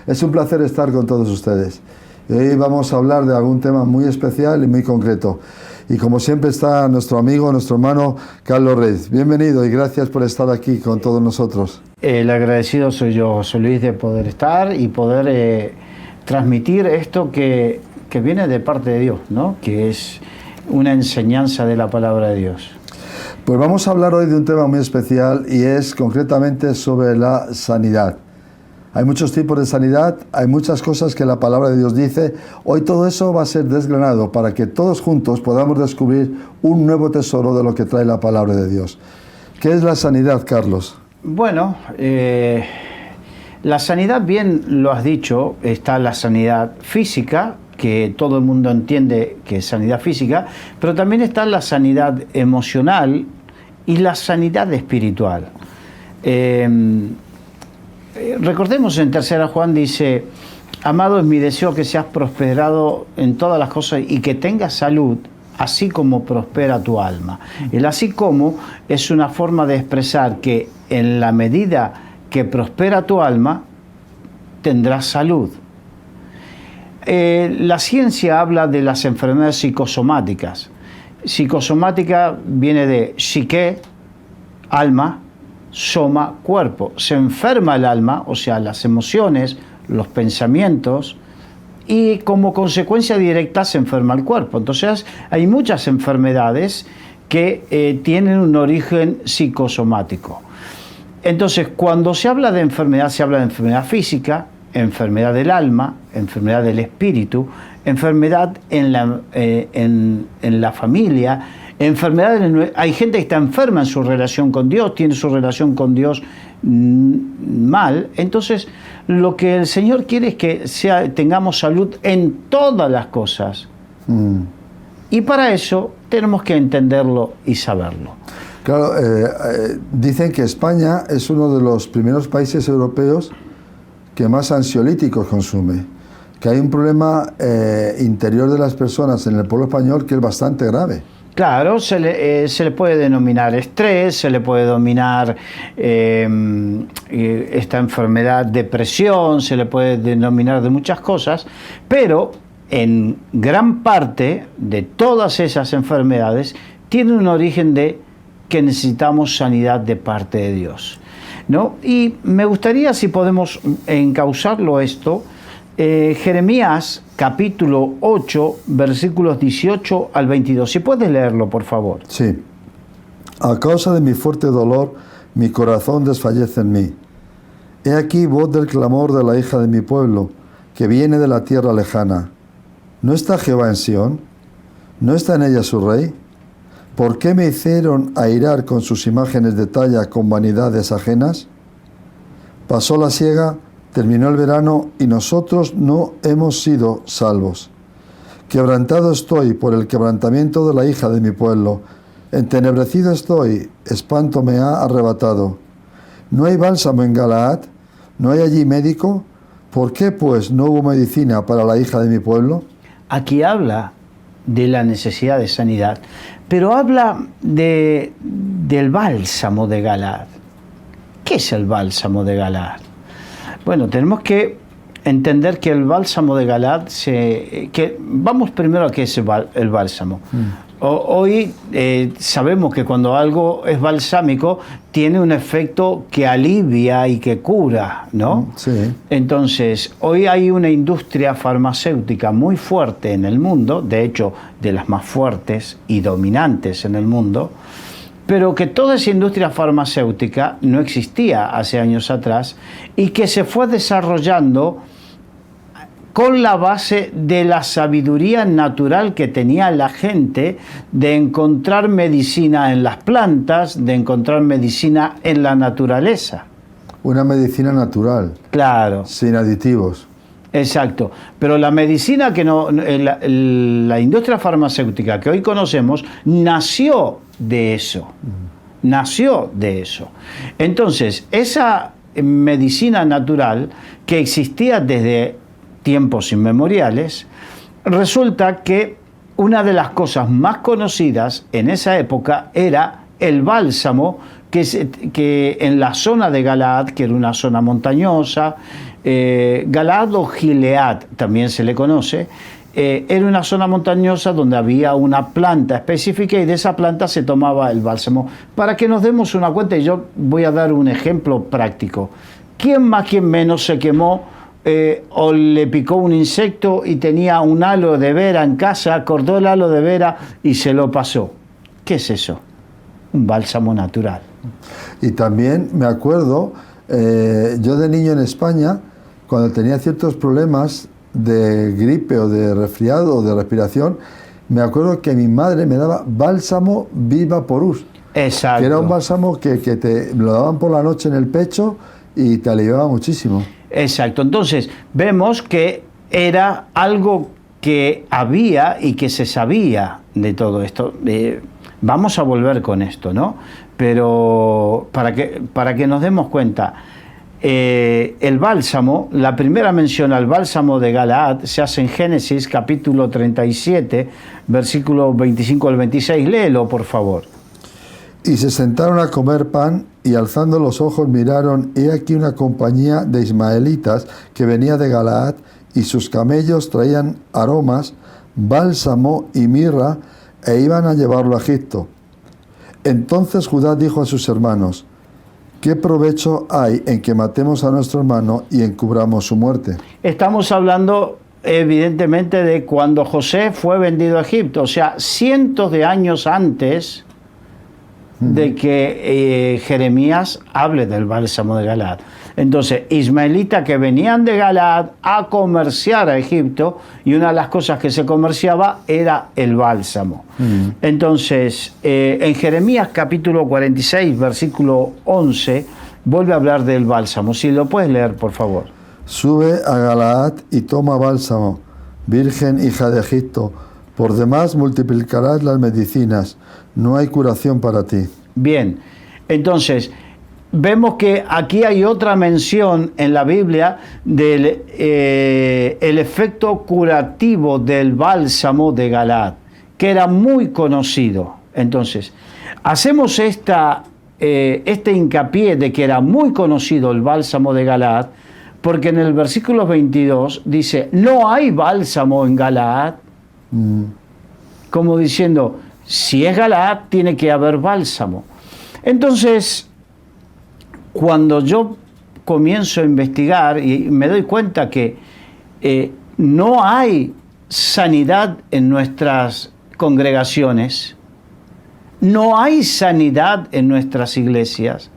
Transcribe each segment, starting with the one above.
Es un placer estar con todos ustedes. Hoy vamos a hablar de algún tema muy especial y muy concreto. Y como siempre está nuestro amigo, nuestro hermano Carlos Reyes. Bienvenido y gracias por estar aquí con todos nosotros. El agradecido soy yo, José Luis, de poder estar y poder transmitir esto que viene de parte de Dios, ¿no? Que es una enseñanza de la palabra de Dios. Pues vamos a hablar hoy de un tema muy especial y es concretamente sobre la sanidad. Hay muchos tipos de sanidad, hay muchas cosas que la palabra de Dios dice. Hoy todo eso va a ser desgranado para que todos juntos podamos descubrir un nuevo tesoro de lo que trae la palabra de Dios. ¿Qué es la sanidad, Carlos? Bueno, la sanidad, bien lo has dicho, está la sanidad física, que todo el mundo entiende que es sanidad física, pero también está la sanidad emocional y la sanidad espiritual. Recordemos en 3 Juan dice: amado, es mi deseo que seas prosperado en todas las cosas y que tengas salud, así como prospera tu alma. El así como es una forma de expresar que en la medida que prospera tu alma, tendrás salud. La ciencia habla de las enfermedades psicosomáticas. Psicosomática viene de psique, alma, soma, cuerpo. Se enferma el alma, o sea, las emociones, los pensamientos, y como consecuencia directa se enferma el cuerpo. Entonces hay muchas enfermedades que tienen un origen psicosomático. Entonces, cuando se habla de enfermedad, se habla de enfermedad física, enfermedad del alma, enfermedad del espíritu, enfermedad en la familia, enfermedad. Hay gente que está enferma en su relación con Dios, tiene su relación con Dios mal. Entonces, lo que el Señor quiere es que tengamos salud en todas las cosas. Y para eso tenemos que entenderlo y saberlo. Claro, dicen que España es uno de los primeros países europeos que más ansiolíticos consume, que hay un problema interior de las personas en el pueblo español que es bastante grave. Claro, se le puede denominar estrés, se le puede denominar esta enfermedad depresión, se le puede denominar de muchas cosas, pero en gran parte de todas esas enfermedades tienen un origen de que necesitamos sanidad de parte de Dios, ¿no? Y me gustaría, si podemos encauzarlo esto, Jeremías capítulo 8, versículos 18 al 22. Si puedes leerlo, por favor. Sí. A causa de mi fuerte dolor, mi corazón desfallece en mí. He aquí voz del clamor de la hija de mi pueblo, que viene de la tierra lejana. ¿No está Jehová en Sión? ¿No está en ella su rey? ¿Por qué me hicieron airar con sus imágenes de talla con vanidades ajenas? Pasó la siega, terminó el verano y nosotros no hemos sido salvos. Quebrantado estoy por el quebrantamiento de la hija de mi pueblo. Entenebrecido estoy, espanto me ha arrebatado. ¿No hay bálsamo en Galaad? ¿No hay allí médico? ¿Por qué pues no hubo medicina para la hija de mi pueblo? Aquí habla de la necesidad de sanidad, pero habla del bálsamo de Galaad. ¿Qué es el bálsamo de Galaad? Bueno, tenemos que entender que el bálsamo de Galaad, vamos primero a qué es el bálsamo. Hoy sabemos que cuando algo es balsámico tiene un efecto que alivia y que cura, ¿no? Sí. Entonces, hoy hay una industria farmacéutica muy fuerte en el mundo, de hecho, de las más fuertes y dominantes en el mundo, pero que toda esa industria farmacéutica no existía hace años atrás y que se fue desarrollando con la base de la sabiduría natural que tenía la gente de encontrar medicina en las plantas, de encontrar medicina en la naturaleza. Una medicina natural. Claro. Sin aditivos. Exacto. Pero la medicina la industria farmacéutica que hoy conocemos nació de eso. Nació de eso. Entonces, esa medicina natural que existía desde tiempos inmemoriales, resulta que una de las cosas más conocidas en esa época era el bálsamo que en la zona de Galaad, que era una zona montañosa, Galaad o Gilead, también se le conoce, era una zona montañosa donde había una planta específica y de esa planta se tomaba el bálsamo. Para que nos demos una cuenta, y yo voy a dar un ejemplo práctico. ¿Quién más, quién menos se quemó o le picó un insecto y tenía un halo de vera en casa, cortó el halo de vera y se lo pasó? ¿Qué es eso? Un bálsamo natural. Y también me acuerdo, yo de niño en España, cuando tenía ciertos problemas de gripe o de resfriado o de respiración, me acuerdo que mi madre me daba bálsamo Vivaporus. Exacto. Que era un bálsamo que te lo daban por la noche en el pecho y te aliviaba muchísimo. Exacto. Entonces, vemos que era algo que había y que se sabía de todo esto. Vamos a volver con esto, ¿no? Pero para que nos demos cuenta, el bálsamo, la primera mención al bálsamo de Galaad se hace en Génesis capítulo 37, versículo 25 al 26. Léelo, por favor. Y se sentaron a comer pan y alzando los ojos miraron, he aquí una compañía de ismaelitas que venía de Galaad y sus camellos traían aromas, bálsamo y mirra e iban a llevarlo a Egipto. Entonces Judá dijo a sus hermanos, ¿qué provecho hay en que matemos a nuestro hermano y encubramos su muerte? Estamos hablando evidentemente de cuando José fue vendido a Egipto, o sea, cientos de años antes de que Jeremías hable del bálsamo de Galaad. Entonces, ismaelitas que venían de Galaad a comerciar a Egipto, y una de las cosas que se comerciaba era el bálsamo. Entonces, en Jeremías capítulo 46, versículo 11, vuelve a hablar del bálsamo. Si lo puedes leer, por favor. Sube a Galaad y toma bálsamo, virgen hija de Egipto. Por demás multiplicarás las medicinas, no hay curación para ti. Bien, entonces, vemos que aquí hay otra mención en la Biblia del el efecto curativo del bálsamo de Galaad, que era muy conocido. Entonces, hacemos este hincapié de que era muy conocido el bálsamo de Galaad, porque en el versículo 22 dice, no hay bálsamo en Galaad, como diciendo, si es Galaad, tiene que haber bálsamo. Entonces, cuando yo comienzo a investigar y me doy cuenta que no hay sanidad en nuestras congregaciones, no hay sanidad en nuestras iglesias,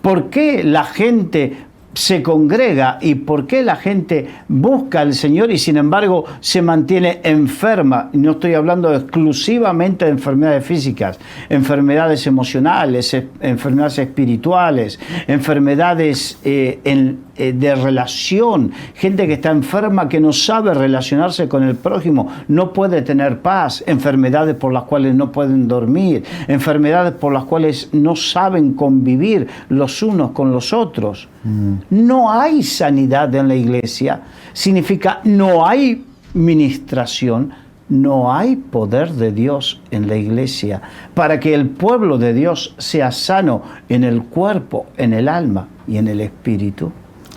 ¿por qué la gente se congrega y por qué la gente busca al Señor y sin embargo se mantiene enferma? No estoy hablando exclusivamente de enfermedades físicas, enfermedades emocionales, enfermedades espirituales, enfermedades de relación, gente que está enferma que no sabe relacionarse con el prójimo, no puede tener paz, enfermedades por las cuales no pueden dormir, enfermedades por las cuales no saben convivir los unos con los otros. No hay sanidad en la iglesia, significa no hay ministración, no hay poder de Dios en la iglesia para que el pueblo de Dios sea sano en el cuerpo, en el alma y en el espíritu.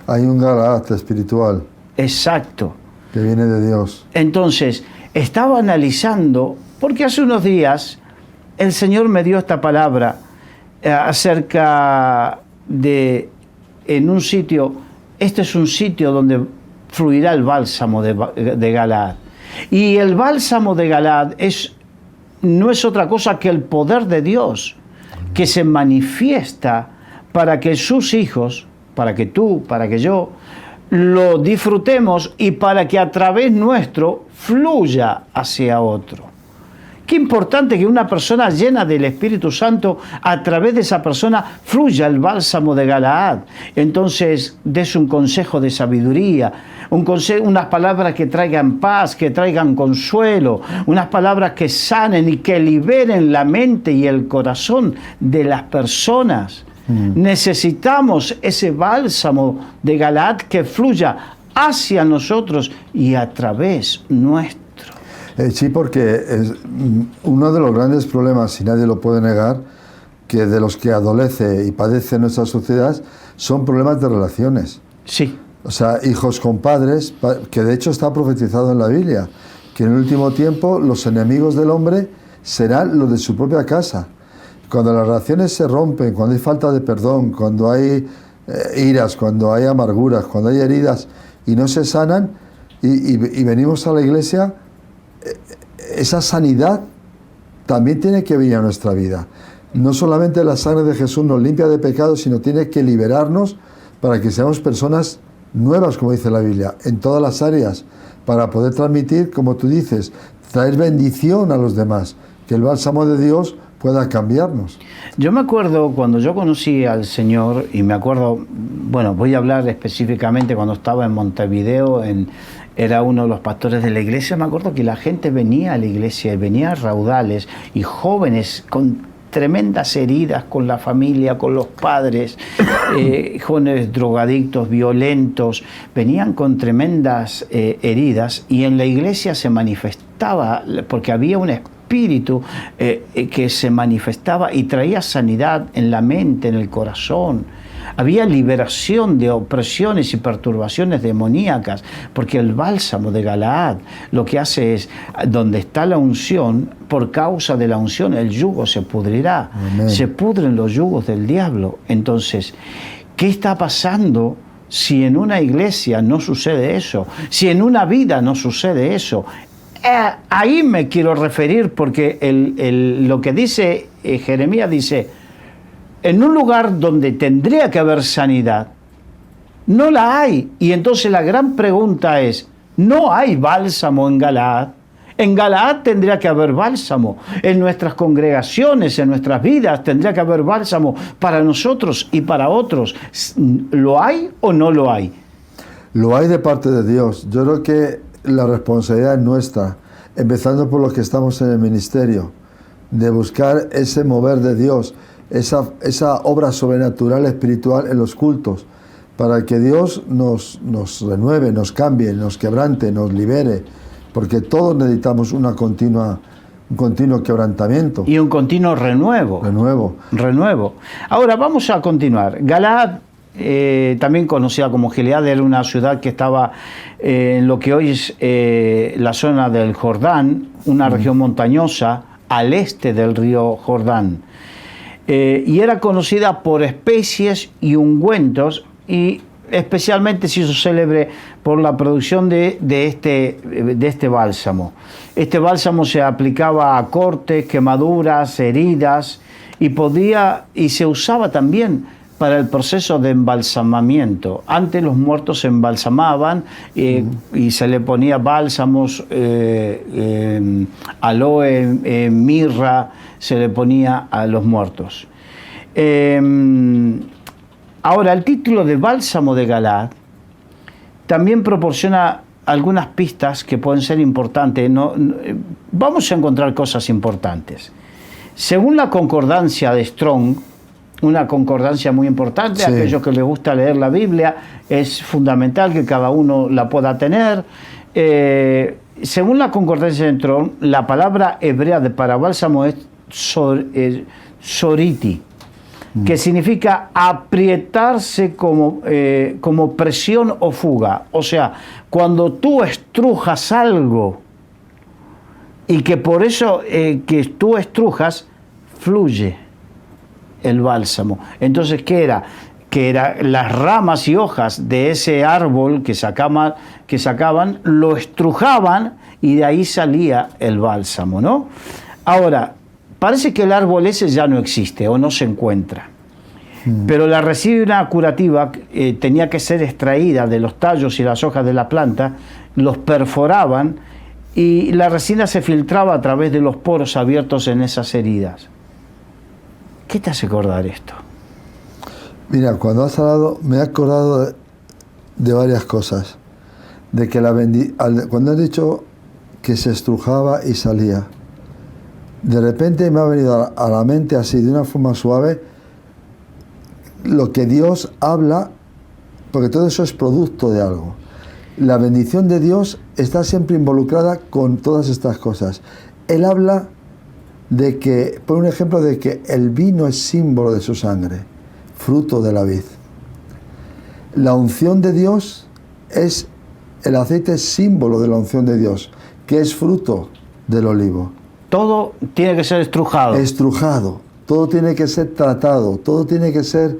Hay un Galaad espiritual. Exacto. Que viene de Dios. Entonces, estaba analizando, porque hace unos días el Señor me dio esta palabra acerca de, en un sitio, este es un sitio donde fluirá el bálsamo de Galaad. Y el bálsamo de Galaad no es otra cosa que el poder de Dios que se manifiesta para que sus hijos, para que tú, para que yo, lo disfrutemos y para que a través nuestro fluya hacia otro. Qué importante que una persona llena del Espíritu Santo, a través de esa persona fluya el bálsamo de Galaad. Entonces, des un consejo de sabiduría, unas palabras que traigan paz, que traigan consuelo, unas palabras que sanen y que liberen la mente y el corazón de las personas. Necesitamos ese bálsamo de Galaad que fluya hacia nosotros y a través nuestro. Sí, porque es uno de los grandes problemas, y nadie lo puede negar, que de los que adolece y padece nuestra sociedad son problemas de relaciones. Sí. O sea, hijos con padres, que de hecho está profetizado en la Biblia, que en el último tiempo los enemigos del hombre serán los de su propia casa. Cuando las relaciones se rompen, cuando hay falta de perdón, cuando hay iras, cuando hay amarguras, cuando hay heridas y no se sanan, y venimos a la iglesia, esa sanidad también tiene que venir a nuestra vida. No solamente la sangre de Jesús nos limpia de pecados, sino tiene que liberarnos para que seamos personas nuevas, como dice la Biblia, en todas las áreas, para poder transmitir, como tú dices, traer bendición a los demás, que el bálsamo de Dios pueda cambiarnos. Yo me acuerdo cuando yo conocí al Señor, y me acuerdo, bueno, voy a hablar específicamente cuando estaba en Montevideo, era uno de los pastores de la iglesia. Me acuerdo que la gente venía a la iglesia y venía a raudales, y jóvenes con tremendas heridas con la familia, con los padres, jóvenes drogadictos, violentos, venían con tremendas heridas, y en la iglesia se manifestaba, porque había un espíritu que se manifestaba y traía sanidad en la mente, en el corazón. Había liberación de opresiones y perturbaciones demoníacas, porque el bálsamo de Galaad lo que hace es, donde está la unción, por causa de la unción el yugo se pudrirá. Amén. Se pudren los yugos del diablo. Entonces, ¿qué está pasando si en una iglesia no sucede eso? Si en una vida no sucede eso. Ahí me quiero referir, porque lo que dice Jeremías dice: en un lugar donde tendría que haber sanidad, no la hay. Y entonces la gran pregunta es, ¿no hay bálsamo en Galaad? En Galaad tendría que haber bálsamo. En nuestras congregaciones, en nuestras vidas, tendría que haber bálsamo para nosotros y para otros. ¿Lo hay o no lo hay? Lo hay de parte de Dios. Yo creo que la responsabilidad es nuestra, empezando por los que estamos en el ministerio, de buscar ese mover de Dios, esa obra sobrenatural espiritual en los cultos, para que Dios nos renueve, nos cambie, nos quebrante, nos libere, porque todos necesitamos un continuo quebrantamiento. Y un continuo renuevo. Ahora vamos a continuar. Galaad, también conocida como Gilead, era una ciudad que estaba en lo que hoy es la zona del Jordán, una región montañosa al este del río Jordán. Y era conocida por especies y ungüentos, y especialmente se hizo célebre por la producción de este bálsamo. Este bálsamo se aplicaba a cortes, quemaduras, heridas, y se usaba también para el proceso de embalsamamiento. Antes los muertos se embalsamaban y se le ponía bálsamos, aloe, mirra, se le ponía a los muertos. Ahora, el título de Bálsamo de Galaad también proporciona algunas pistas que pueden ser importantes. Vamos a encontrar cosas importantes. Según la concordancia de Strong, una concordancia muy importante, sí. A aquellos que les gusta leer la Biblia, es fundamental que cada uno la pueda tener. Según la concordancia de Strong, la palabra hebrea para bálsamo es soriti, que significa aprietarse como presión o fuga. O sea, cuando tú estrujas algo y que por eso que tú estrujas, fluye el bálsamo. Entonces, ¿qué era? Que eran las ramas y hojas de ese árbol que sacaban, lo estrujaban y de ahí salía el bálsamo, ¿no? Ahora, parece que el árbol ese ya no existe o no se encuentra. Pero la resina curativa tenía que ser extraída de los tallos y las hojas de la planta, los perforaban y la resina se filtraba a través de los poros abiertos en esas heridas. ¿Qué te hace acordar esto? Mira, cuando has hablado, me he acordado de varias cosas. De que cuando has dicho que se estrujaba y salía, de repente me ha venido a la mente así, de una forma suave, lo que Dios habla, porque todo eso es producto de algo. La bendición de Dios está siempre involucrada con todas estas cosas. Él habla de que, por un ejemplo, de que el vino es símbolo de su sangre, fruto de la vid. La unción de Dios el aceite es símbolo de la unción de Dios, que es fruto del olivo. Todo tiene que ser estrujado. Estrujado, todo tiene que ser tratado, todo tiene que ser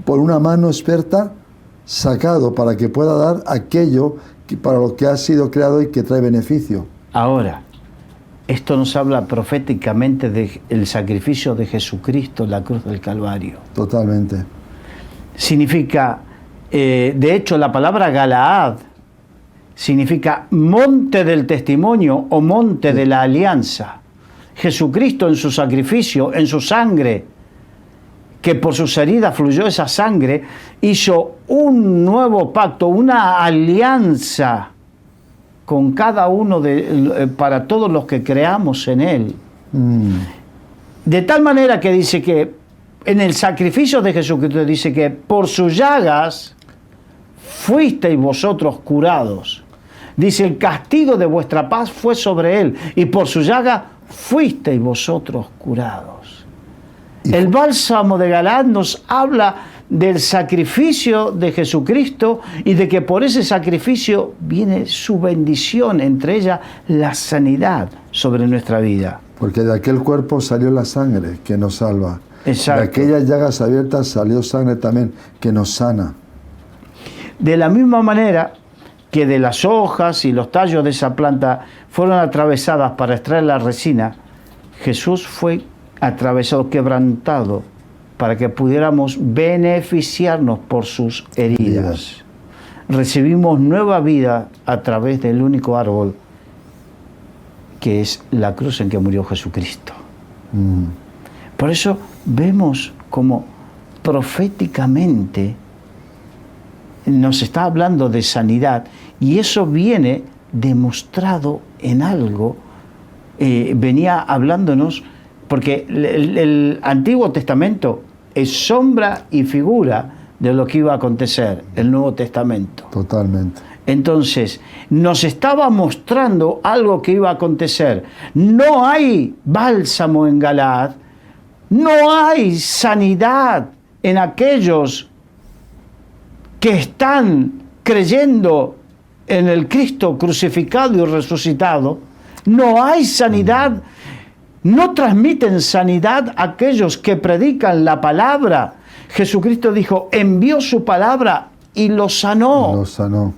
por una mano experta sacado para que pueda dar aquello para lo que ha sido creado y que trae beneficio. Ahora, esto nos habla proféticamente del sacrificio de Jesucristo en la cruz del Calvario. Totalmente. Significa, de hecho, la palabra Galaad significa monte del testimonio o monte de la alianza. Jesucristo en su sacrificio, en su sangre, que por sus heridas fluyó esa sangre, hizo un nuevo pacto, una alianza con cada uno para todos los que creamos en Él. De tal manera que dice que en el sacrificio de Jesucristo dice que por sus llagas fuisteis vosotros curados. Dice, el castigo de vuestra paz fue sobre Él y por su llaga fuisteis vosotros curados. El bálsamo de Galaad nos habla del sacrificio de Jesucristo y de que por ese sacrificio viene su bendición, entre ellas la sanidad sobre nuestra vida. Porque de aquel cuerpo salió la sangre que nos salva. Exacto. De aquellas llagas abiertas salió sangre también que nos sana. De la misma manera que de las hojas y los tallos de esa planta fueron atravesadas para extraer la resina, Jesús fue atravesado, quebrantado, para que pudiéramos beneficiarnos por sus heridas. Recibimos nueva vida a través del único árbol, que es la cruz en que murió Jesucristo. Por eso vemos como proféticamente nos está hablando de sanidad, y eso viene demostrado en algo. Venía hablándonos, porque el Antiguo Testamento es sombra y figura de lo que iba a acontecer, el Nuevo Testamento. Totalmente. Entonces, nos estaba mostrando algo que iba a acontecer. No hay bálsamo en Galaad, no hay sanidad en aquellos que están creyendo en el Cristo crucificado y resucitado. No hay sanidad. No transmiten sanidad aquellos que predican la palabra. Jesucristo dijo, envió su palabra y los sanó. Los sanó.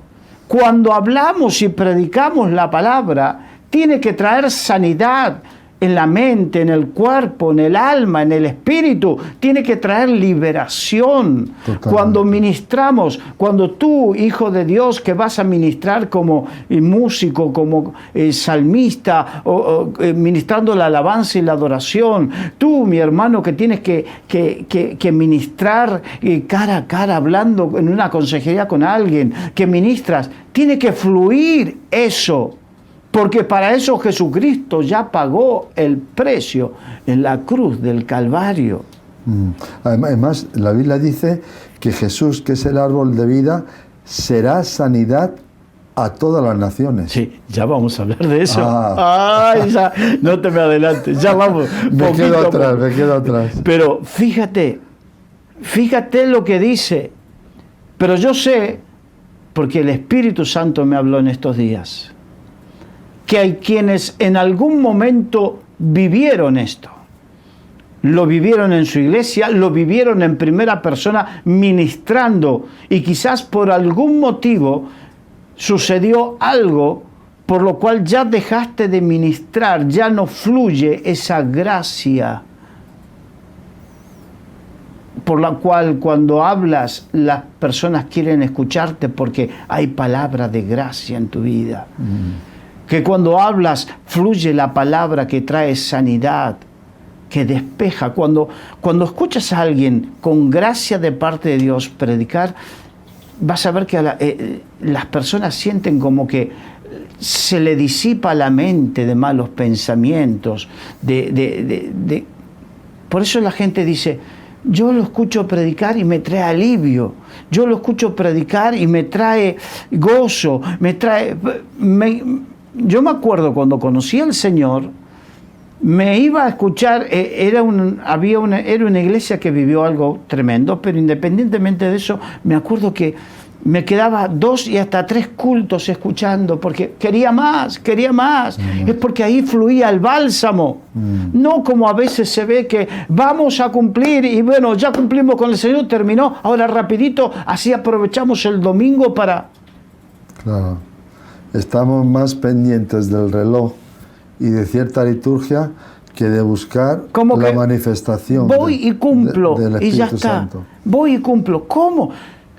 Cuando hablamos y predicamos la palabra, tiene que traer sanidad en la mente, en el cuerpo, en el alma, en el espíritu. Tiene que traer liberación. Totalmente. Cuando ministramos, cuando tú, hijo de Dios, que vas a ministrar como músico, como salmista, o ministrando la alabanza y la adoración, tú, mi hermano, que tienes que ministrar cara a cara, hablando en una consejería con alguien, que ministras, tiene que fluir eso. Porque para eso Jesucristo ya pagó el precio en la cruz del Calvario. Además, la Biblia dice que Jesús, que es el árbol de vida, será sanidad a todas las naciones. Sí, ya vamos a hablar de eso. Ay, ya, no te me adelantes, ya vamos. me quedo atrás. Pero fíjate lo que dice. Pero yo sé, porque el Espíritu Santo me habló en estos días, que hay quienes en algún momento vivieron esto. Lo vivieron en su iglesia, lo vivieron en primera persona ministrando, y quizás por algún motivo sucedió algo por lo cual ya dejaste de ministrar, ya no fluye esa gracia por la cual cuando hablas las personas quieren escucharte porque hay palabra de gracia en tu vida. Que cuando hablas fluye la palabra que trae sanidad, que despeja. Cuando escuchas a alguien con gracia de parte de Dios predicar, vas a ver que las personas sienten como que se le disipa la mente de malos pensamientos. Por eso la gente dice, yo lo escucho predicar y me trae alivio. Yo lo escucho predicar y me trae gozo. Yo me acuerdo cuando conocí al Señor, me iba a escuchar, era una iglesia que vivió algo tremendo, pero independientemente de eso, me acuerdo que me quedaba 2 y hasta 3 cultos escuchando, porque quería más, quería más. Es porque ahí fluía el bálsamo. No como a veces se ve que vamos a cumplir y bueno, ya cumplimos con el Señor, terminó, ahora rapidito, así aprovechamos el domingo para... Claro. Estamos más pendientes del reloj y de cierta liturgia que de buscar como la que manifestación. Voy y cumplo del y ya Espíritu está. Santo. Voy y cumplo. ¿Cómo?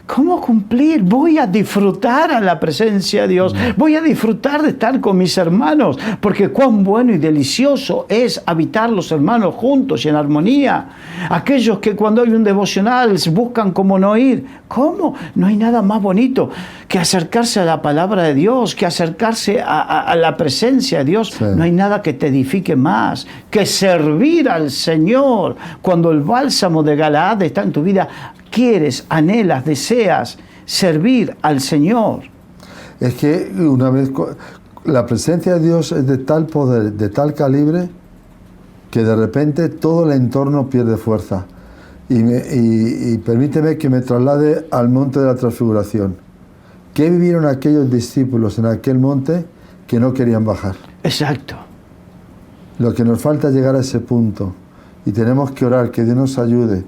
¿Cómo cumplir? Voy a disfrutar a la presencia de Dios. Voy a disfrutar de estar con mis hermanos, porque cuán bueno y delicioso es habitar los hermanos juntos y en armonía. Aquellos que cuando hay un devocional buscan cómo no ir. ¿Cómo? No hay nada más bonito que acercarse a la palabra de Dios, que acercarse a la presencia de Dios. Sí. No hay nada que te edifique más que servir al Señor. Cuando el bálsamo de Galaad está en tu vida, quieres, anhelas, deseas servir al Señor. Es que una vez la presencia de Dios es de tal poder, de tal calibre, que de repente todo el entorno pierde fuerza. Y permíteme que me traslade al monte de la transfiguración. ¿Qué vivieron aquellos discípulos en aquel monte que no querían bajar? Exacto. Lo que nos falta es llegar a ese punto. Y tenemos que orar, que Dios nos ayude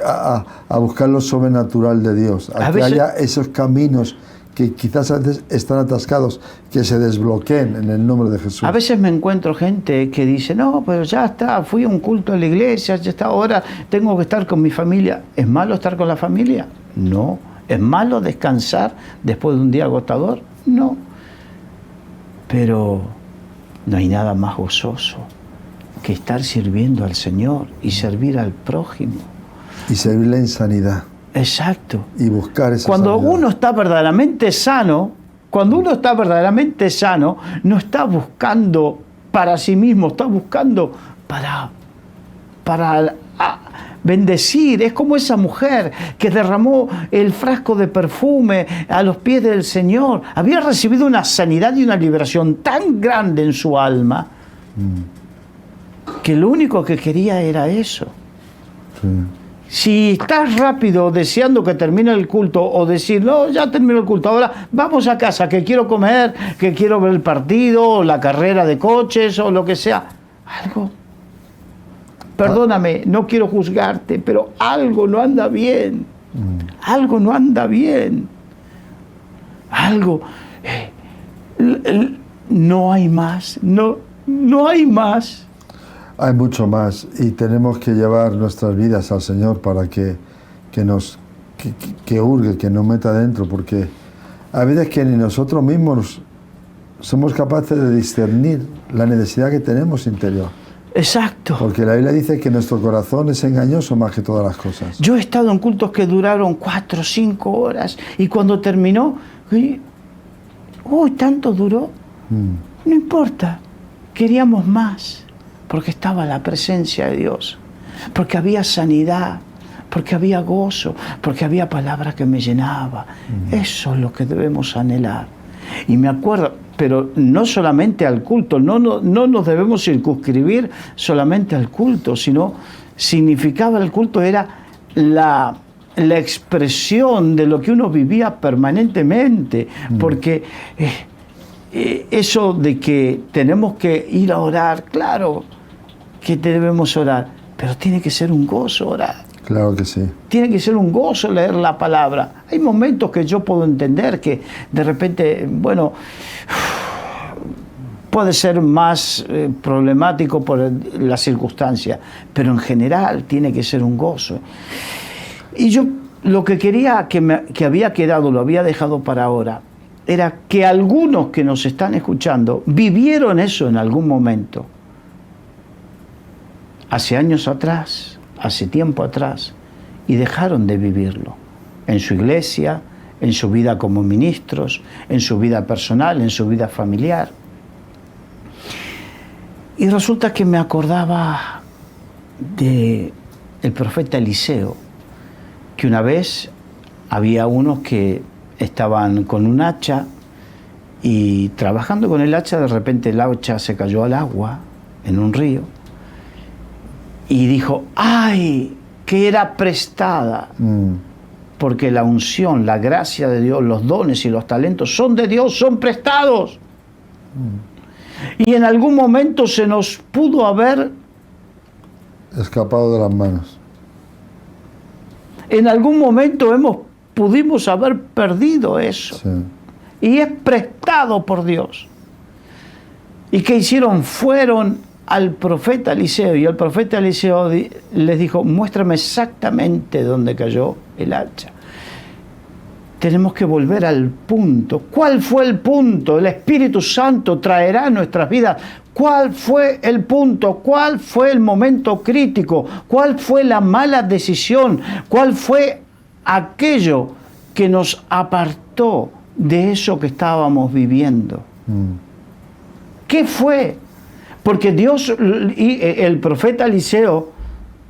a buscar lo sobrenatural de Dios, a que veces haya esos caminos que quizás antes están atascados, que se desbloqueen en el nombre de Jesús. A veces me encuentro gente que dice, no, pero ya está, fui a un culto en la iglesia, ya está, ahora tengo que estar con mi familia. ¿Es malo estar con la familia? No. ¿Es malo descansar después de un día agotador? No. Pero no hay nada más gozoso que estar sirviendo al Señor y servir al prójimo. Y servirle en sanidad. Exacto. Y buscar esa Cuando sanidad. uno está verdaderamente sano, no está buscando para sí mismo, está buscando para bendecir. Es como esa mujer que derramó el frasco de perfume a los pies del Señor. Había recibido una sanidad y una liberación tan grande en su alma que lo único que quería era eso. Sí. Si estás rápido deseando que termine el culto o decir, no, ya terminó el culto, ahora vamos a casa, que quiero comer, que quiero ver el partido, o la carrera de coches o lo que sea, algo, perdóname, no quiero juzgarte, pero algo no anda bien, algo no anda bien, algo, no hay más, no hay más. Hay mucho más y tenemos que llevar nuestras vidas al Señor para que hurgue, que nos meta dentro, porque a veces que ni nosotros mismos somos capaces de discernir la necesidad que tenemos interior. Exacto. Porque la Biblia dice que nuestro corazón es engañoso más que todas las cosas. Yo he estado en cultos que duraron 4 o 5 horas y cuando terminó, tanto duró. No importa, queríamos más. Porque estaba la presencia de Dios, porque había sanidad, porque había gozo, porque había palabra que me llenaba. Eso es lo que debemos anhelar. Y me acuerdo, pero no solamente al culto, no nos debemos circunscribir solamente al culto, sino significaba el culto era la expresión de lo que uno vivía permanentemente, porque eso de que tenemos que ir a orar, claro que debemos orar, pero tiene que ser un gozo orar. Claro que sí. Tiene que ser un gozo leer la palabra. Hay momentos que yo puedo entender que de repente, bueno, puede ser más problemático por la circunstancia, pero en general tiene que ser un gozo. Y yo lo que quería que había quedado, lo había dejado para ahora, era que algunos que nos están escuchando vivieron eso en algún momento. Hace años atrás, hace tiempo atrás, y dejaron de vivirlo. En su iglesia, en su vida como ministros, en su vida personal, en su vida familiar. Y resulta que me acordaba del profeta Eliseo, que una vez había unos que estaban con un hacha y trabajando con el hacha, de repente el hacha se cayó al agua, en un río, y dijo, ¡ay! Que era prestada. porque la unción, la gracia de Dios, los dones y los talentos son de Dios, son prestados. Y en algún momento se nos pudo haber escapado de las manos. En algún momento pudimos haber perdido eso. Sí. Y es prestado por Dios. ¿Y qué hicieron? Fueron al profeta Eliseo, y el profeta Eliseo les dijo: muéstrame exactamente dónde cayó el hacha. Tenemos que volver al punto. ¿Cuál fue el punto? El Espíritu Santo traerá a nuestras vidas. ¿Cuál fue el punto? ¿Cuál fue el momento crítico? ¿Cuál fue la mala decisión? ¿Cuál fue aquello que nos apartó de eso que estábamos viviendo? ¿Qué fue? Porque Dios y el profeta Eliseo,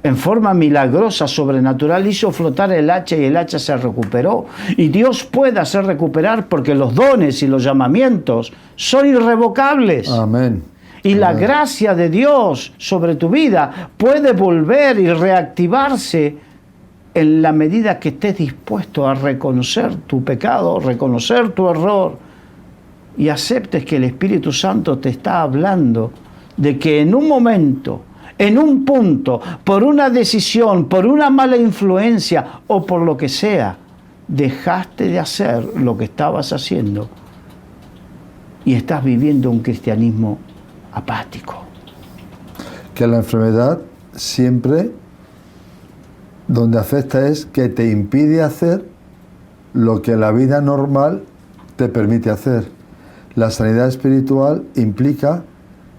en forma milagrosa, sobrenatural, hizo flotar el hacha y el hacha se recuperó. Y Dios puede hacer recuperar, porque los dones y los llamamientos son irrevocables. Amén. Y la gracia de Dios sobre tu vida puede volver y reactivarse en la medida que estés dispuesto a reconocer tu pecado, reconocer tu error y aceptes que el Espíritu Santo te está hablando de que en un momento, en un punto, por una decisión, por una mala influencia o por lo que sea, dejaste de hacer lo que estabas haciendo y estás viviendo un cristianismo apático. Que la enfermedad siempre donde afecta es que te impide hacer lo que la vida normal te permite hacer. La sanidad espiritual implica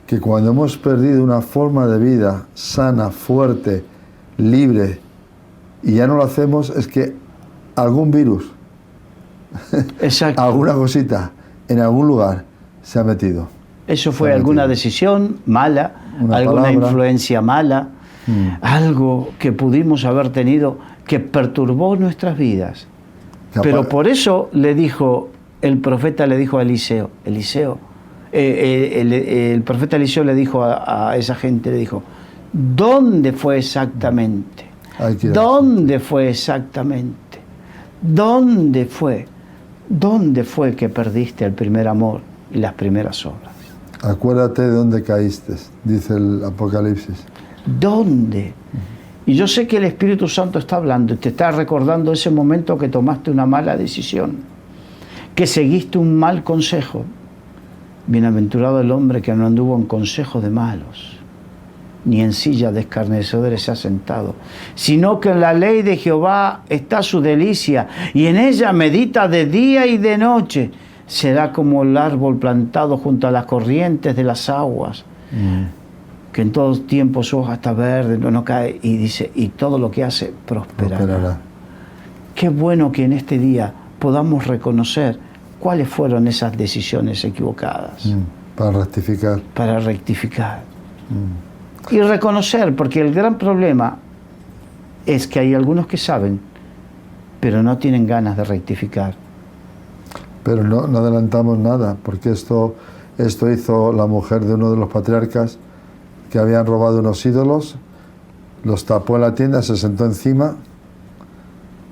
que cuando hemos perdido una forma de vida sana, fuerte, libre, y ya no lo hacemos, es que algún virus, alguna cosita, en algún lugar se ha metido. Eso fue alguna decisión mala, alguna influencia mala, algo que pudimos haber tenido que perturbó nuestras vidas. Pero por eso el profeta le dijo a Eliseo, el profeta Eliseo le dijo a esa gente, le dijo: ¿dónde fue exactamente? ¿Dónde fue exactamente? ¿Dónde fue? ¿Dónde fue que perdiste el primer amor y las primeras obras? Acuérdate de dónde caíste, dice el Apocalipsis. ¿Dónde? Y yo sé que el Espíritu Santo está hablando y te está recordando ese momento que tomaste una mala decisión, que seguiste un mal consejo. Bienaventurado el hombre que no anduvo en consejo de malos, ni en silla de escarnecedores se ha sentado, sino que en la ley de Jehová está su delicia, y en ella medita de día y de noche. Será como el árbol plantado junto a las corrientes de las aguas, que en todo tiempo su hoja está verde, no cae, y dice, y todo lo que hace prosperará. Qué bueno que en este día podamos reconocer cuáles fueron esas decisiones equivocadas. Para rectificar. Para rectificar. Y reconocer, porque el gran problema es que hay algunos que saben, pero no tienen ganas de rectificar. Pero no adelantamos nada, porque esto hizo la mujer de uno de los patriarcas, que habían robado unos ídolos, los tapó en la tienda, se sentó encima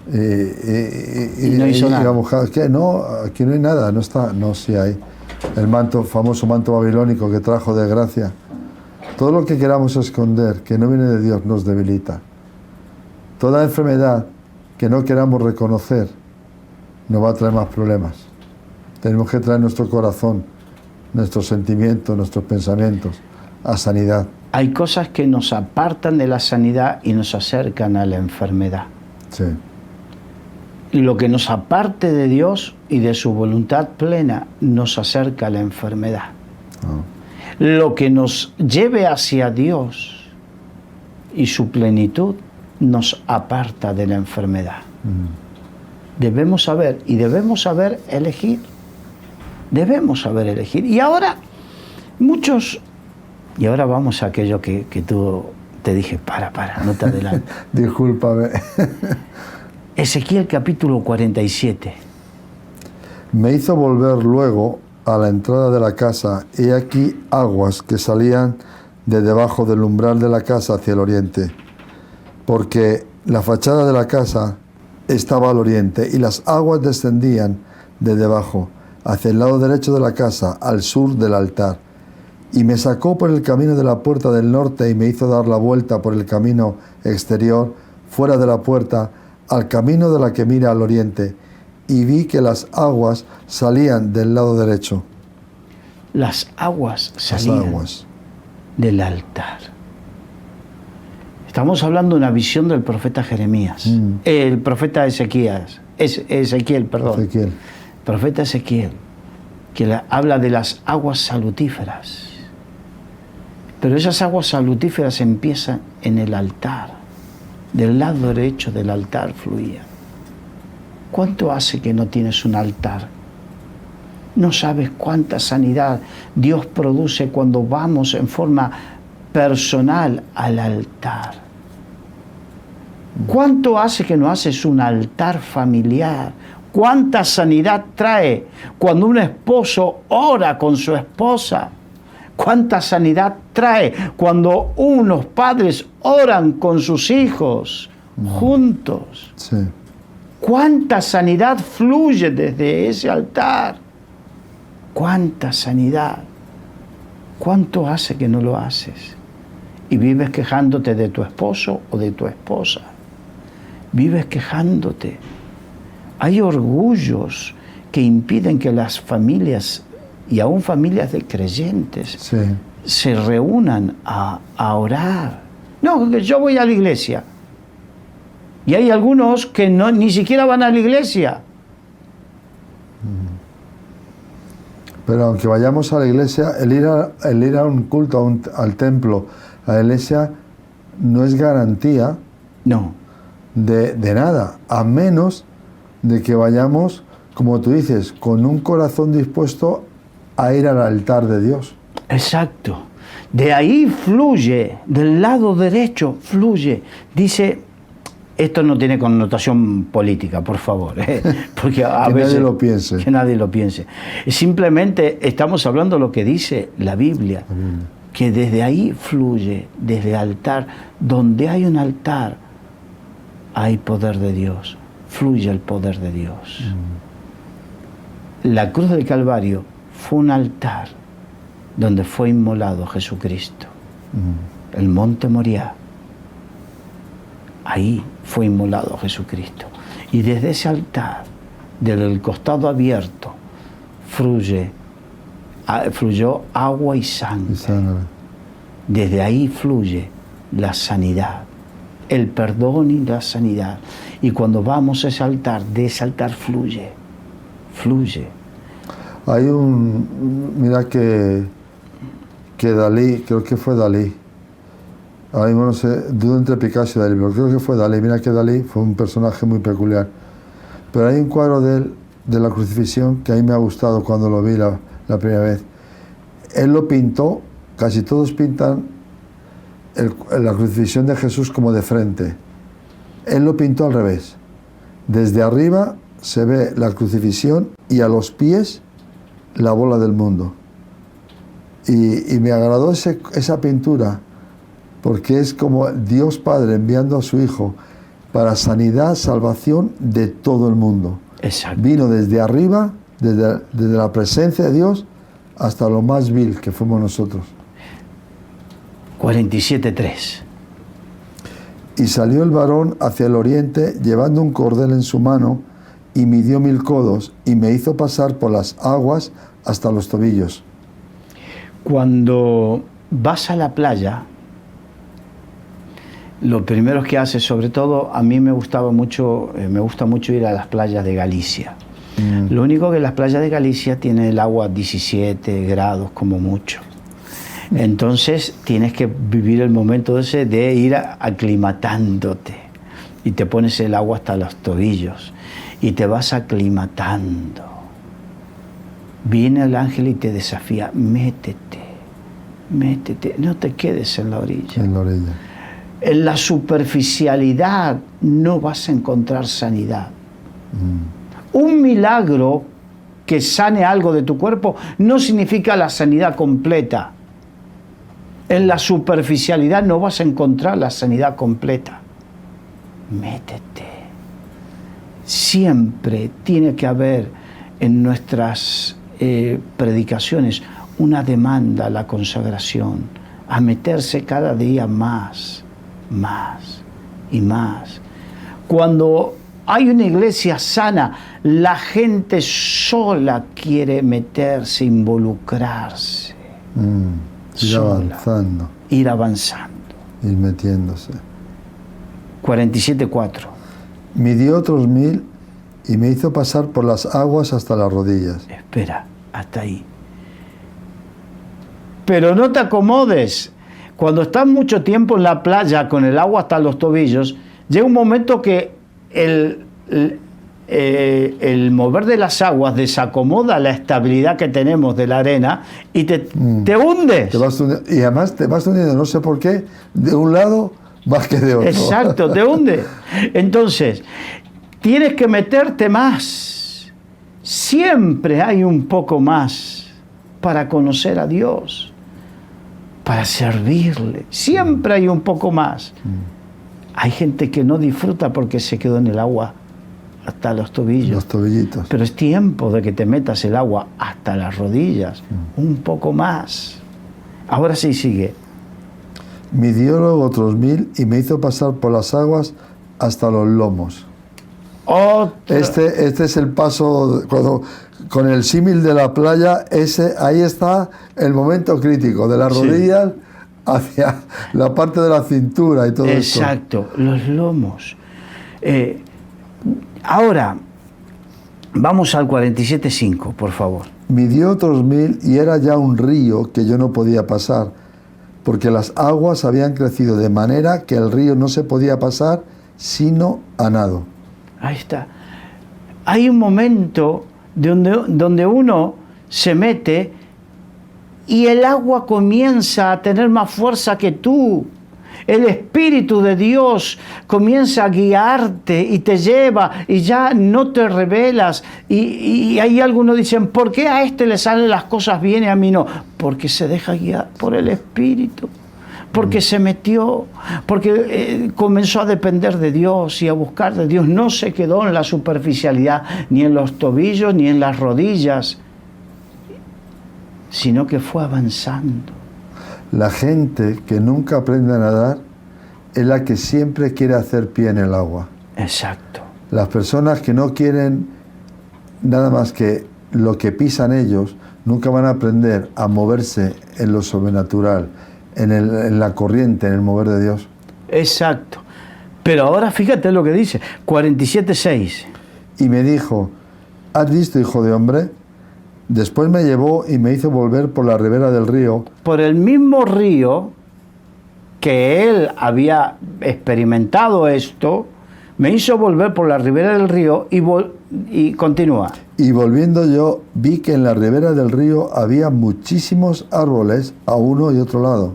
y no hizo nada. Y la mujer, ¿qué? No, aquí no hay nada, no está. No, sí hay. El famoso manto babilónico que trajo desgracia. Todo lo que queramos esconder, que no viene de Dios, nos debilita. Toda enfermedad que no queramos reconocer nos va a traer más problemas. Tenemos que traer nuestro corazón, nuestros sentimientos, nuestros pensamientos a sanidad. Hay cosas que nos apartan de la sanidad y nos acercan a la enfermedad. Sí. Lo que nos aparte de Dios y de su voluntad plena nos acerca a la enfermedad. Lo que nos lleve hacia Dios y su plenitud nos aparta de la enfermedad. Debemos saber elegir. Debemos saber elegir. Y ahora, y ahora vamos a aquello que tú te dije, para, no te adelantes. Discúlpame. Ezequiel capítulo 47. Me hizo volver luego a la entrada de la casa, y aquí aguas que salían de debajo del umbral de la casa hacia el oriente, porque la fachada de la casa estaba al oriente, y las aguas descendían de debajo, hacia el lado derecho de la casa, al sur del altar. Y me sacó por el camino de la puerta del norte y me hizo dar la vuelta por el camino exterior, fuera de la puerta, al camino de la que mira al oriente, y vi que las aguas salían del lado derecho. Las aguas salían del altar. Estamos hablando de una visión del profeta Jeremías, el profeta Ezequiel, profeta Ezequiel, que habla de las aguas salutíferas. Pero esas aguas salutíferas empiezan en el altar. Del lado derecho del altar fluía. ¿Cuánto hace que no tienes un altar? No sabes cuánta sanidad Dios produce cuando vamos en forma personal al altar. ¿Cuánto hace que no haces un altar familiar? ¿Cuánta sanidad trae cuando un esposo ora con su esposa? ¿Cuánta sanidad trae cuando unos padres oran con sus hijos juntos? Sí. ¿Cuánta sanidad fluye desde ese altar? ¿Cuánta sanidad? ¿Cuánto hace que no lo haces? Y vives quejándote de tu esposo o de tu esposa. Vives quejándote. Hay orgullos que impiden que las familias, y aún familias de creyentes, se reúnan a orar. No, yo voy a la iglesia. Y hay algunos que ni siquiera van a la iglesia. Pero aunque vayamos a la iglesia, el ir a un culto, al templo, a la iglesia, no es garantía de nada, a menos de que vayamos, como tú dices, con un corazón dispuesto a ir al altar de Dios. Exacto. De ahí fluye, del lado derecho fluye. Dice, esto no tiene connotación política, por favor, porque a que veces, nadie lo piense. Que nadie lo piense. Simplemente estamos hablando de lo que dice la Biblia, que desde ahí fluye, desde el altar. Donde hay un altar, hay poder de Dios, fluye el poder de Dios. La cruz del Calvario fue un altar donde fue inmolado Jesucristo. El monte Moriah, ahí fue inmolado Jesucristo. Y desde ese altar, desde el costado abierto, fluyó agua y sangre. Desde ahí fluye la sanidad, el perdón y la sanidad. Y cuando vamos a ese altar, de ese altar fluye. Hay mira que Dalí, creo que fue Dalí, ahora mismo no sé, dudo entre Picasso y Dalí, pero creo que fue Dalí. Mira que Dalí fue un personaje muy peculiar. Pero hay un cuadro de él, de la crucifixión, que a mí me ha gustado cuando lo vi la primera vez. Él lo pintó, casi todos pintan la crucifixión de Jesús como de frente. Él lo pintó al revés. Desde arriba se ve la crucifixión y a los pies la bola del mundo. Y me agradó esa pintura, porque es como Dios Padre enviando a su Hijo para sanidad, salvación de todo el mundo. Exacto. Vino desde arriba, desde la presencia de Dios, hasta lo más vil que fuimos nosotros. 47:3. Y salió el varón hacia el oriente, llevando un cordel en su mano, y midió 1000 codos, y me hizo pasar por las aguas hasta los tobillos. Cuando vas a la playa, lo primero que haces, sobre todo a mí me gusta mucho ir a las playas de Galicia. Lo único que las playas de Galicia tienen el agua 17 grados como mucho. Entonces tienes que vivir el momento ese de ir aclimatándote, y te pones el agua hasta los tobillos y te vas aclimatando. Viene el ángel y te desafía: métete, no te quedes en la orilla. En la orilla. En la superficialidad no vas a encontrar sanidad. Un milagro que sane algo de tu cuerpo no significa la sanidad completa. En la superficialidad no vas a encontrar la sanidad completa. Métete. Siempre tiene que haber en nuestras predicaciones una demanda a la consagración, a meterse cada día más y más. Cuando hay una iglesia sana, la gente sola quiere meterse, involucrarse. Ir avanzando. Ir avanzando. Ir metiéndose. 47:4. Midió otros 1000 y me hizo pasar por las aguas hasta las rodillas. Espera, hasta ahí. Pero no te acomodes. Cuando estás mucho tiempo en la playa con el agua hasta los tobillos, llega un momento que el mover de las aguas desacomoda la estabilidad que tenemos de la arena y te hundes. Y además te vas hundiendo, no sé por qué, de un lado más que de otro. Exacto, te hundes. Entonces, tienes que meterte más. Siempre hay un poco más para conocer a Dios, para servirle. Siempre hay un poco más. Hay gente que no disfruta porque se quedó en el agua hasta los tobillos. Los tobillitos. Pero es tiempo de que te metas el agua hasta las rodillas. Un poco más. Ahora sí sigue. Midió luego otros 1000 y me hizo pasar por las aguas hasta los lomos. Este es el paso, cuando, con el símil de la playa, ahí está el momento crítico, de las rodillas hacia la parte de la cintura y todo eso. Exacto, los lomos. Ahora, vamos al 47:5, por favor. Midió otros 1000 y era ya un río que yo no podía pasar, porque las aguas habían crecido de manera que el río no se podía pasar sino a nado. Ahí está. Hay un momento donde uno se mete y el agua comienza a tener más fuerza que tú. El Espíritu de Dios comienza a guiarte y te lleva y ya no te rebelas. Y ahí algunos dicen, ¿por qué a este le salen las cosas bien y a mí no? Porque se deja guiar por el Espíritu. Porque se metió, porque comenzó a depender de Dios y a buscar de Dios. No se quedó en la superficialidad, ni en los tobillos, ni en las rodillas, sino que fue avanzando. La gente que nunca aprende a nadar es la que siempre quiere hacer pie en el agua. Exacto. Las personas que no quieren nada más que lo que pisan ellos, nunca van a aprender a moverse en lo sobrenatural, en la corriente, en el mover de Dios. Exacto. Pero ahora fíjate lo que dice, 47:6. Y me dijo, ¿has visto, hijo de hombre? Después me llevó y me hizo volver por la ribera del río. Por el mismo río que él había experimentado esto, me hizo volver por la ribera del río y continúa. Y volviendo yo, vi que en la ribera del río había muchísimos árboles a uno y otro lado.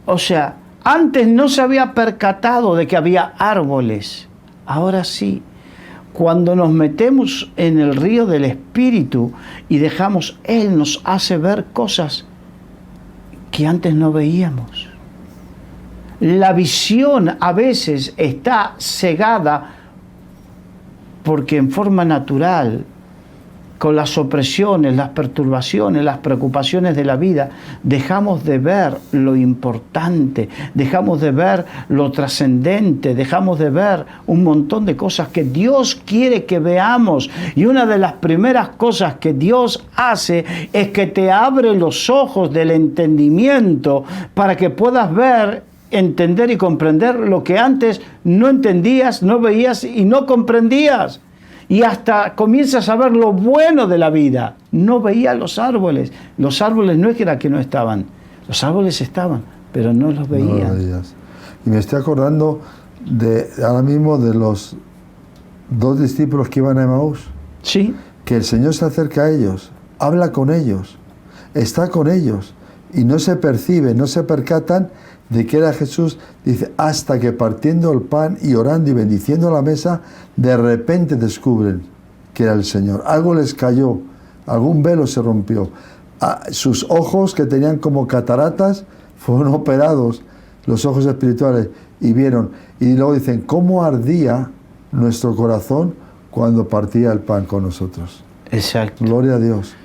O sea, antes no se había percatado de que había árboles. Ahora sí. Cuando nos metemos en el río del Espíritu y dejamos, Él nos hace ver cosas que antes no veíamos. La visión a veces está cegada porque en forma natural, con las opresiones, las perturbaciones, las preocupaciones de la vida, dejamos de ver lo importante, dejamos de ver lo trascendente, dejamos de ver un montón de cosas que Dios quiere que veamos. Y una de las primeras cosas que Dios hace es que te abre los ojos del entendimiento para que puedas ver, entender y comprender lo que antes no entendías, no veías y no comprendías. Y hasta comienzas a ver lo bueno de la vida. No veías los árboles. Los árboles no es que no estaban. Los árboles estaban, pero no los veías. No los veías. Y me estoy acordando ahora mismo de los 2 discípulos que iban a Emaús. Sí. Que el Señor se acerca a ellos, habla con ellos, está con ellos. Y no se perciben, no se percatan de que era Jesús, dice, hasta que partiendo el pan y orando y bendiciendo la mesa, de repente descubren que era el Señor. Algo les cayó, algún velo se rompió. Sus ojos, que tenían como cataratas, fueron operados, los ojos espirituales, y vieron. Y luego dicen, ¿cómo ardía nuestro corazón cuando partía el pan con nosotros. Exacto. Gloria a Dios.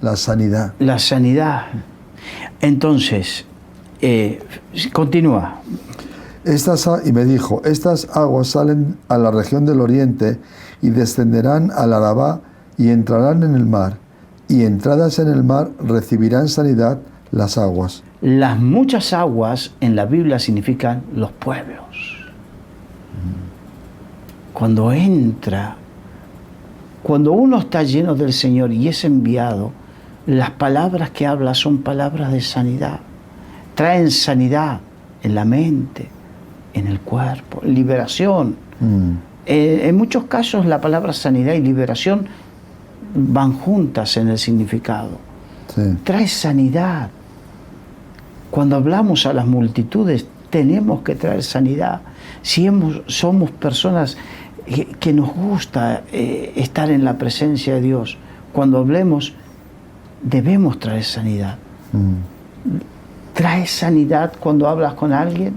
La sanidad. La sanidad. Entonces, continúa. Y me dijo, estas aguas salen a la región del oriente y descenderán al Arabá y entrarán en el mar. Y entradas en el mar recibirán sanidad las aguas. Las muchas aguas en la Biblia significan los pueblos. Cuando uno está lleno del Señor y es enviado, las palabras que habla son palabras de sanidad. Traen sanidad en la mente, en el cuerpo, liberación. En muchos casos la palabra sanidad y liberación van juntas en el significado. Sí. Trae sanidad. Cuando hablamos a las multitudes tenemos que traer sanidad. Si somos personas que nos gusta estar en la presencia de Dios, cuando hablemos debemos traer sanidad. ¿Traes sanidad cuando hablas con alguien?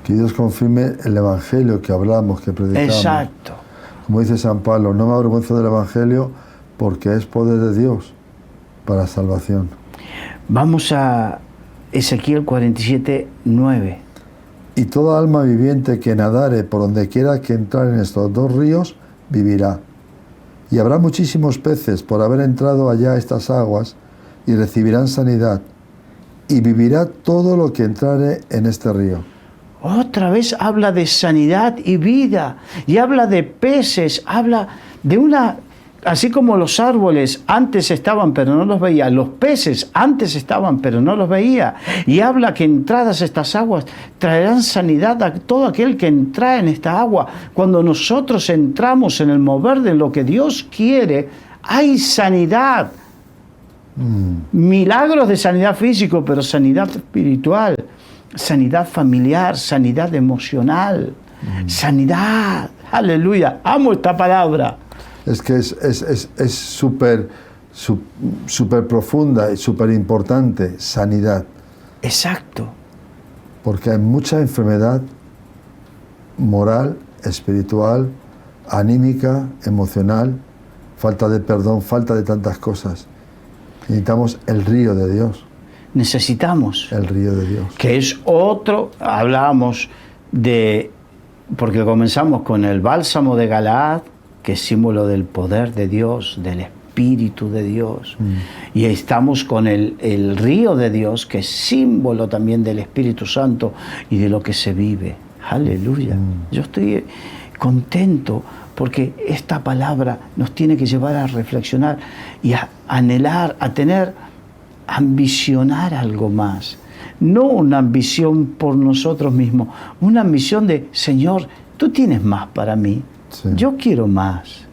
Que Dios confirme el Evangelio que hablamos, que predicamos. Exacto. Como dice San Pablo, no me avergüenzo del Evangelio porque es poder de Dios para salvación. Vamos a Ezequiel 47, 9. Y toda alma viviente que nadare por donde quiera que entrar en estos dos ríos, vivirá. Y habrá muchísimos peces por haber entrado allá estas aguas, y recibirán sanidad. Y vivirá todo lo que entrare en este río. Otra vez habla de sanidad y vida, y habla de peces, habla de una... Así como los árboles antes estaban pero no los veía, los peces antes estaban pero no los veía. Y habla que entradas estas aguas traerán sanidad a todo aquel que entra en esta agua. Cuando nosotros entramos en el mover de lo que Dios quiere, hay sanidad. Milagros de sanidad físico, pero sanidad espiritual, sanidad familiar, sanidad emocional, sanidad. Aleluya, amo esta palabra. Es que es súper profunda y súper importante, sanidad. Exacto. Porque hay mucha enfermedad moral, espiritual, anímica, emocional, falta de perdón, falta de tantas cosas. Necesitamos el río de Dios. Necesitamos. El río de Dios. Que es otro, hablábamos de, porque comenzamos con el bálsamo de Galaad, que es símbolo del poder de Dios, del Espíritu de Dios. Y estamos con el río de Dios, que es símbolo también del Espíritu Santo y de lo que se vive. Aleluya. Yo estoy contento porque esta palabra nos tiene que llevar a reflexionar y a anhelar, a ambicionar algo más. No una ambición por nosotros mismos, una ambición de, Señor, tú tienes más para mí. Sí. Yo quiero más.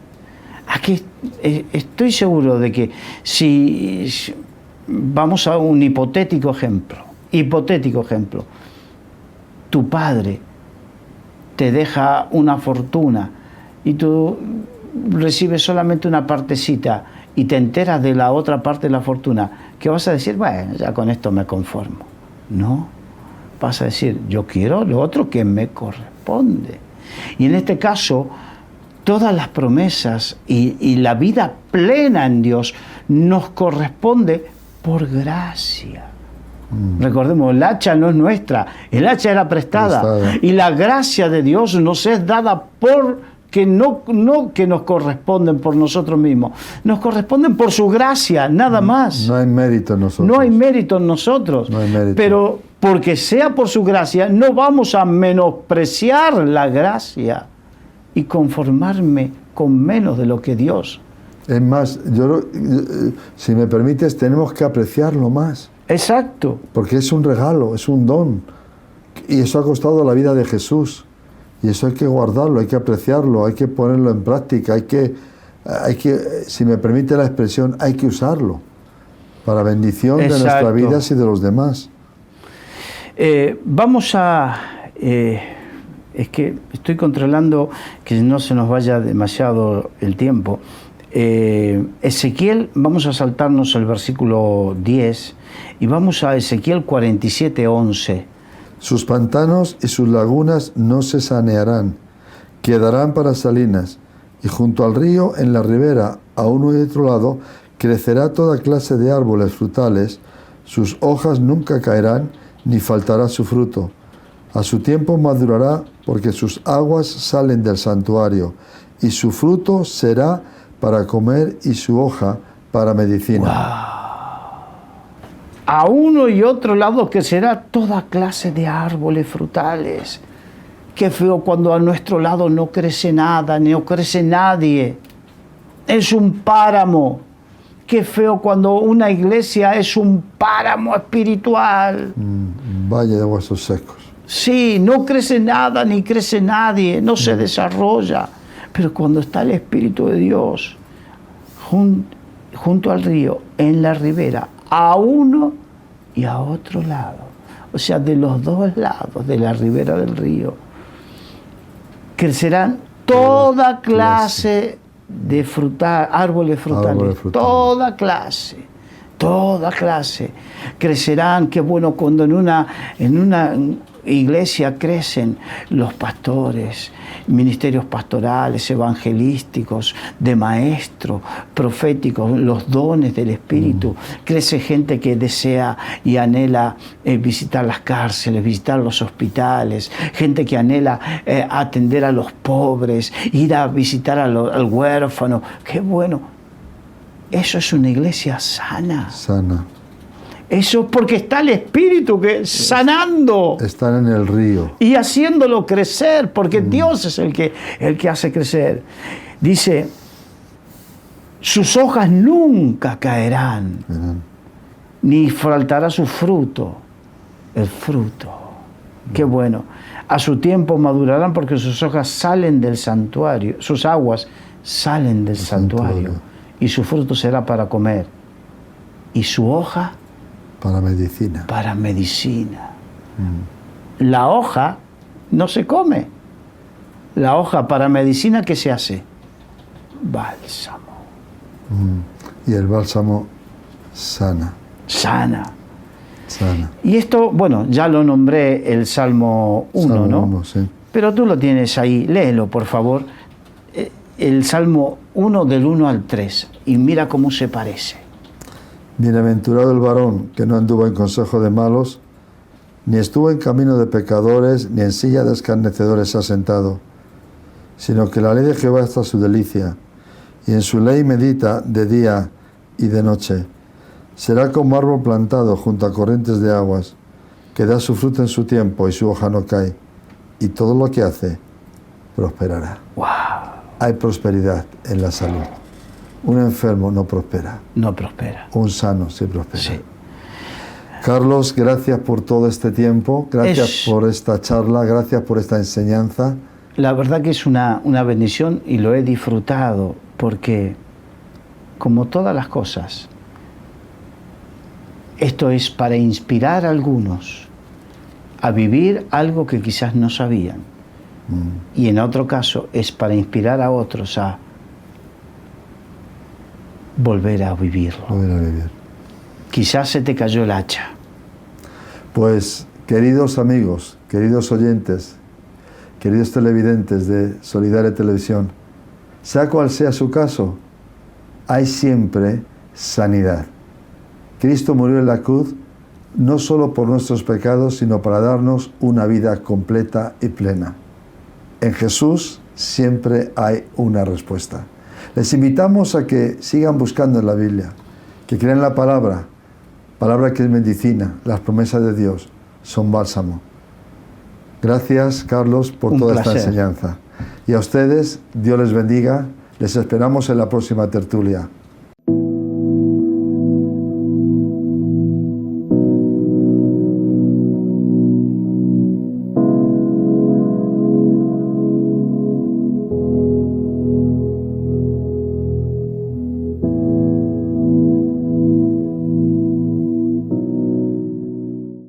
Aquí estoy seguro de que si vamos a un hipotético ejemplo, tu padre te deja una fortuna y tú recibes solamente una partecita y te enteras de la otra parte de la fortuna, ¿qué vas a decir? Bueno, ya con esto me conformo. No, vas a decir, yo quiero lo otro que me corresponde. Y en este caso, todas las promesas y la vida plena en Dios nos corresponde por gracia. Recordemos, el hacha no es nuestra, el hacha era prestada. Y la gracia de Dios nos es dada porque no que nos corresponden por nosotros mismos, nos corresponden por su gracia, nada más. No hay mérito en nosotros. No hay mérito en nosotros. No hay mérito. Pero porque sea por su gracia, no vamos a menospreciar la gracia y conformarme con menos de lo que Dios. Es más, si me permites, tenemos que apreciarlo más. Exacto. Porque es un regalo, es un don. Y eso ha costado la vida de Jesús. Y eso hay que guardarlo, hay que apreciarlo, hay que ponerlo en práctica, hay que, si me permite la expresión, hay que usarlo para bendición de nuestras vidas y de los demás. Vamos a... es que estoy controlando que no se nos vaya demasiado el tiempo. Ezequiel, vamos a saltarnos el versículo 10 y vamos a Ezequiel 47, 11. Sus pantanos y sus lagunas no se sanearán, quedarán para salinas, y junto al río, en la ribera, a uno y otro lado, crecerá toda clase de árboles frutales, sus hojas nunca caerán, ni faltará su fruto. A su tiempo madurará, porque sus aguas salen del santuario, y su fruto será para comer y su hoja para medicina. A uno y otro lado crecerá toda clase de árboles frutales. Qué feo cuando a nuestro lado no crece nada, no crece nadie. Es un páramo. Qué feo cuando una iglesia es un páramo espiritual. Valle de huesos secos. Sí, no crece nada ni crece nadie, no se desarrolla. Pero cuando está el Espíritu de Dios junto al río, en la ribera, a uno y a otro lado, o sea, de los dos lados de la ribera del río, crecerán toda clase de árboles frutales, toda clase. Crecerán, qué bueno cuando en una iglesia crecen los pastores, ministerios pastorales, evangelísticos, de maestros, proféticos, los dones del Espíritu. Crece gente que desea y anhela visitar las cárceles, visitar los hospitales, gente que anhela atender a los pobres, ir a visitar al huérfano. Qué bueno. Eso es una iglesia sana. Sana. Eso es porque está el Espíritu sanando. Están en el río. Y haciéndolo crecer, porque Dios es el que hace crecer. Dice, sus hojas nunca caerán, ni faltará su fruto. El fruto. Qué bueno. A su tiempo madurarán porque sus hojas salen del santuario, sus aguas salen del santuario. Y su fruto será para comer. Y su hoja para medicina. Para medicina. La hoja no se come. La hoja para medicina, ¿qué se hace? Bálsamo. Y el bálsamo sana. Sana. Y esto, bueno, ya lo nombré el Salmo 1, Salmo ¿no? 1, sí. Pero tú lo tienes ahí, léelo, por favor. El Salmo 1 del 1 al 3. Y mira cómo se parece. Bienaventurado el varón que no anduvo en consejo de malos, ni estuvo en camino de pecadores, ni en silla de escarnecedores se ha sentado, sino que la ley de Jehová está su delicia, y en su ley medita de día y de noche. Será como árbol plantado junto a corrientes de aguas, que da su fruto en su tiempo y su hoja no cae, y todo lo que hace prosperará. ¡Wow! Hay prosperidad en la salud. Un enfermo no prospera. No prospera. Un sano sí prospera. Sí. Carlos, gracias por todo este tiempo, gracias por esta charla, gracias por esta enseñanza. La verdad que es una bendición y lo he disfrutado porque, como todas las cosas, esto es para inspirar a algunos a vivir algo que quizás no sabían. Y en otro caso es para inspirar a otros a volver a vivirlo. Volver a vivir. Quizás se te cayó el hacha. Pues, queridos amigos, queridos oyentes, queridos televidentes de Solidaria Televisión, sea cual sea su caso, hay siempre sanidad. Cristo murió en la cruz no solo por nuestros pecados, sino para darnos una vida completa y plena. En Jesús siempre hay una respuesta. Les invitamos a que sigan buscando en la Biblia, que crean la palabra que es medicina, las promesas de Dios son bálsamo. Gracias, Carlos, por toda esta enseñanza. Y a ustedes, Dios les bendiga. Les esperamos en la próxima tertulia.